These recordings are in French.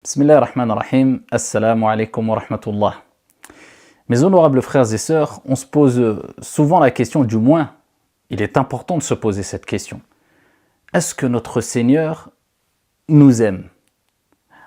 Bismillah ar-Rahman ar-Rahim, Assalamu alaikum wa rahmatullah. Mes honorables frères et sœurs, on se pose souvent la question, du moins, il est important de se poser cette question. Est-ce que notre Seigneur nous aime?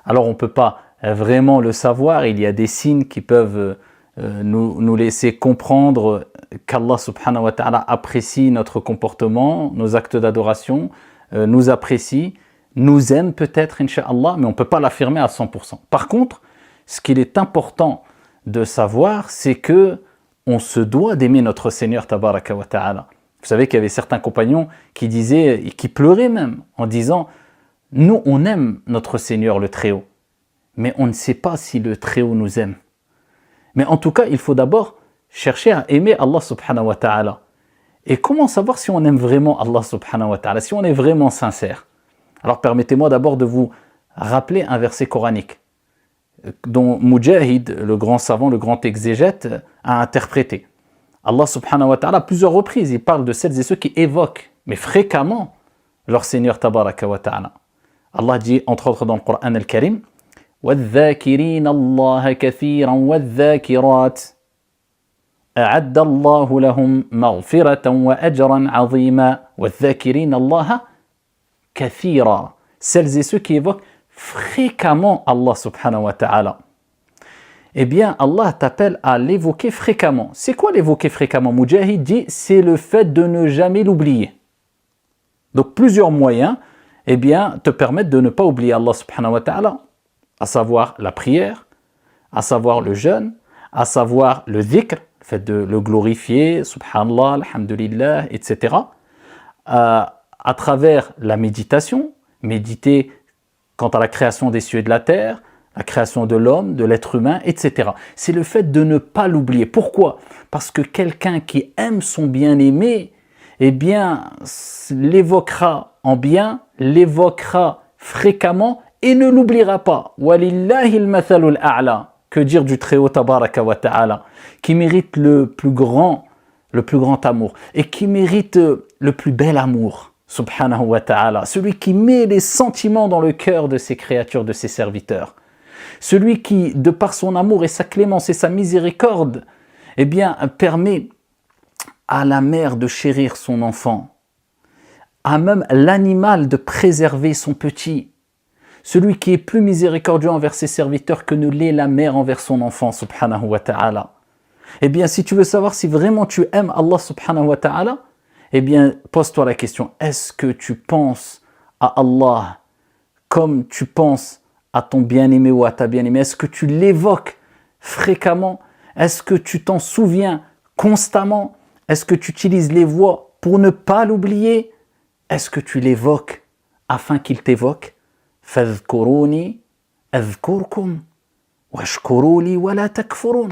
Alors on ne peut pas vraiment le savoir, il y a des signes qui peuvent nous laisser comprendre qu'Allah subhanahu wa ta'ala apprécie notre comportement, nos actes d'adoration, nous apprécie, nous aime peut-être, incha'Allah, mais on ne peut pas l'affirmer à 100%. Par contre, ce qu'il est important de savoir, c'est que on se doit d'aimer notre Seigneur tabaraka wa ta'ala. Vous savez qu'il y avait certains compagnons qui disaient, et qui pleuraient même, en disant « Nous, on aime notre Seigneur le Très-Haut, mais on ne sait pas si le Très-Haut nous aime. » Mais en tout cas, il faut d'abord chercher à aimer Allah subhanahu wa ta'ala. Et comment savoir si on aime vraiment Allah subhanahu wa ta'ala, si on est vraiment sincère? Alors permettez-moi d'abord de vous rappeler un verset coranique dont Mujahid, le grand savant, le grand exégète, a interprété. Allah subhanahu wa ta'ala, à plusieurs reprises, il parle de celles et ceux qui évoquent, mais fréquemment, leur Seigneur tabaraka wa ta'ala. Allah dit, entre autres dans le Coran al-Karim, وَالذَّاكِرِينَ اللَّهَ كَثِيرًا وَالذَّاكِرَاتِ أَعَدَّ اللَّهُ لَهُمْ مَغْفِرَةً وَأَجْرًا عَظِيمًا وَالذَّاكِرِينَ اللَّهَ kathira, celles et ceux qui évoquent fréquemment Allah subhanahu wa ta'ala. Eh bien, Allah t'appelle à l'évoquer fréquemment. C'est quoi l'évoquer fréquemment? Mujahid dit, c'est le fait de ne jamais l'oublier. Donc, plusieurs moyens, eh bien, te permettent de ne pas oublier Allah subhanahu wa ta'ala, à savoir la prière, à savoir le jeûne, à savoir le dhikr, le fait de le glorifier, subhanallah, alhamdulillah, etc., à travers la méditation, méditer quant à la création des cieux et de la terre, la création de l'homme, de l'être humain, etc. C'est le fait de ne pas l'oublier. Pourquoi? Parce que quelqu'un qui aime son bien-aimé, eh bien, l'évoquera en bien, l'évoquera fréquemment et ne l'oubliera pas. Walillahi al-mathalul a'la. Que dire du Très-Haut tabaraka wa ta'ala, qui mérite le plus grand amour et qui mérite le plus bel amour. Subhanahu wa ta'ala, celui qui met les sentiments dans le cœur de ses créatures, de ses serviteurs. Celui qui, de par son amour et sa clémence et sa miséricorde, eh bien, permet à la mère de chérir son enfant, à même l'animal de préserver son petit. Celui qui est plus miséricordieux envers ses serviteurs que ne l'est la mère envers son enfant, subhanahu wa ta'ala. Eh bien, si tu veux savoir si vraiment tu aimes Allah subhanahu wa ta'ala, eh bien, pose-toi la question, est-ce que tu penses à Allah comme tu penses à ton bien-aimé ou à ta bien-aimée? Est-ce que tu l'évoques fréquemment? Est-ce que tu t'en souviens constamment? Est-ce que tu utilises les voix pour ne pas l'oublier? Est-ce que tu l'évoques afin qu'il t'évoque? فَاذْكُرُونِي أَذْكُرْكُمْ وَاشْكُرُوا لِي وَلَا تَكْفُرُونَ.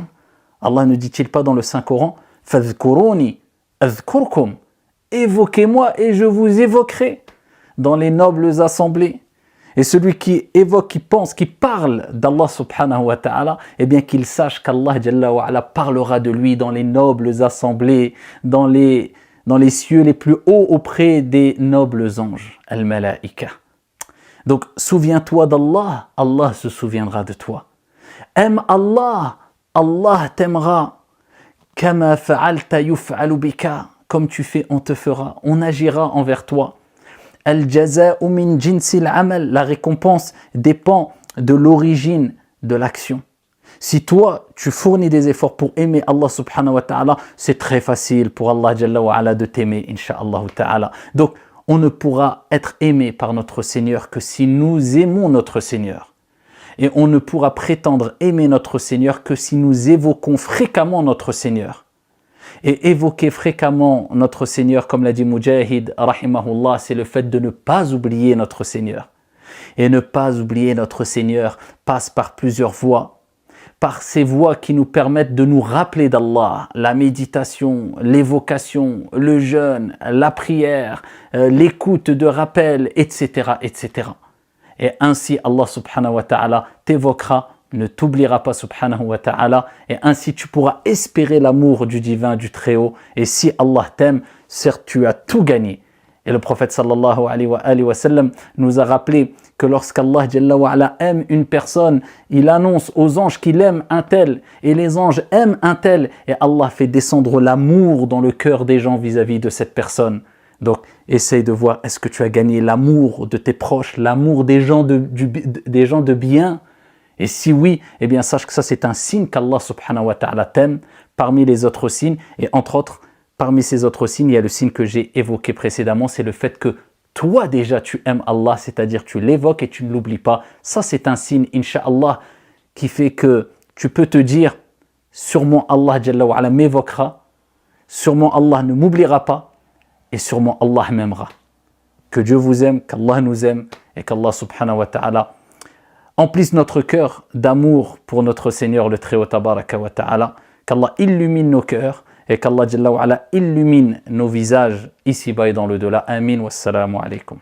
Allah ne dit-il pas dans le Saint-Coran, فَاذْكُرُونِي أَذْكُرْكُمْ, évoquez-moi et je vous évoquerai dans les nobles assemblées. Et celui qui évoque, qui pense, qui parle d'Allah subhanahu wa ta'ala, eh bien qu'il sache qu'Allah jalla wa ala parlera de lui dans les nobles assemblées, dans les cieux les plus hauts auprès des nobles anges, al-malaïka. Donc souviens-toi d'Allah, Allah se souviendra de toi. Aime Allah, Allah t'aimera. Kama fa'alta yuf'alu bika. Comme tu fais, on te fera, on agira envers toi. Al-jaza'u min jinsil amal, la récompense dépend de l'origine de l'action. Si toi, tu fournis des efforts pour aimer Allah subhanahu wa ta'ala, c'est très facile pour Allah jalla wa ala de t'aimer, insha'Allah ta'ala. Donc, on ne pourra être aimé par notre Seigneur que si nous aimons notre Seigneur. Et on ne pourra prétendre aimer notre Seigneur que si nous évoquons fréquemment notre Seigneur. Et évoquer fréquemment notre Seigneur, comme l'a dit Mujahid, rahimahullah, c'est le fait de ne pas oublier notre Seigneur. Et ne pas oublier notre Seigneur passe par plusieurs voies. Par ces voies qui nous permettent de nous rappeler d'Allah, la méditation, l'évocation, le jeûne, la prière, l'écoute de rappel, etc., etc. Et ainsi, Allah subhanahu wa ta'ala t'évoquera, ne t'oubliera pas subhanahu wa ta'ala, et ainsi tu pourras espérer l'amour du divin, du Très-Haut. Et si Allah t'aime, certes tu as tout gagné. Et le prophète sallallahu alayhi wa sallam nous a rappelé que lorsqu'Allah Jalla wa ala aime une personne, il annonce aux anges qu'il aime un tel, et les anges aiment un tel, et Allah fait descendre l'amour dans le cœur des gens vis-à-vis de cette personne. Donc, essaye de voir, est-ce que tu as gagné l'amour de tes proches, l'amour des gens des gens de bien? Et si oui, eh bien sache que ça c'est un signe qu'Allah subhanahu wa ta'ala t'aime parmi les autres signes. Et entre autres, parmi ces autres signes, il y a le signe que j'ai évoqué précédemment, c'est le fait que toi déjà tu aimes Allah, c'est-à-dire tu l'évoques et tu ne l'oublies pas. Ça c'est un signe, incha'Allah, qui fait que tu peux te dire, sûrement Allah Jalla wa ala m'évoquera, sûrement Allah ne m'oubliera pas, et sûrement Allah m'aimera. Que Dieu vous aime, qu'Allah nous aime, et qu'Allah subhanahu wa ta'ala emplisse notre cœur d'amour pour notre Seigneur le Très-Haut Tabaraka wa Ta'ala, qu'Allah illumine nos cœurs et qu'Allah Jalla wa ala illumine nos visages ici-bas et dans le delà. Amin. Wassalamu alaikum.